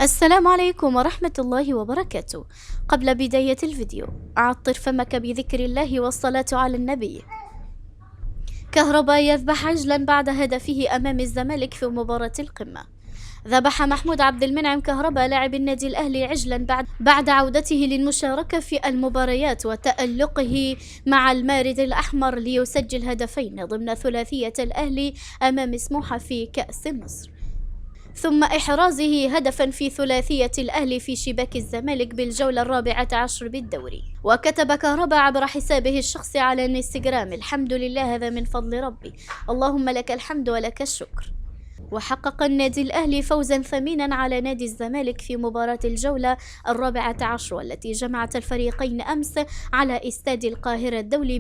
السلام عليكم ورحمة الله وبركاته. قبل بداية الفيديو عطر فمك بذكر الله والصلاة على النبي. كهربا يذبح عجلا بعد هدفه أمام الزمالك في مباراة القمة. ذبح محمود عبد المنعم كهربا لاعب النادي الأهلي عجلا بعد عودته للمشاركة في المباريات وتألقه مع المارد الأحمر ليسجل هدفين ضمن ثلاثية الأهلي أمام سموحة في كأس مصر، ثم إحرازه هدفا في ثلاثية الأهلي في شباك الزمالك بالجولة 14 بالدوري. وكتب كهربا عبر حسابه الشخصي على الانستغرام: الحمد لله، هذا من فضل ربي، اللهم لك الحمد ولك الشكر. وحقق النادي الأهلي فوزا ثمينا على نادي الزمالك في مباراة الجولة 14 والتي جمعت الفريقين أمس على استاد القاهرة الدولي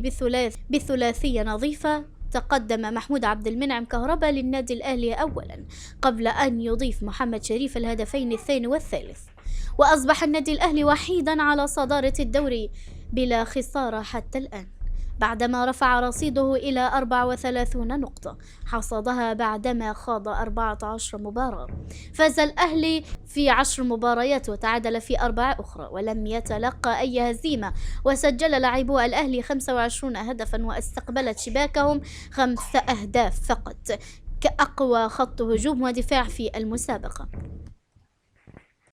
بثلاثية نظيفة. تقدم محمود عبد المنعم كهربا للنادي الأهلي أولا قبل أن يضيف محمد شريف الهدفين الثاني والثالث، وأصبح النادي الأهلي وحيدا على صدارة الدوري بلا خسارة حتى الآن، بعدما رفع رصيده إلى 34 نقطة حصدها بعدما خاض 14 مباراة. فاز الأهلي في 10 مباريات وتعادل في 4 أخرى ولم يتلقى أي هزيمة، وسجل لاعبو الأهلي 25 هدفا واستقبلت شباكهم 5 أهداف فقط كأقوى خط هجوم ودفاع في المسابقة.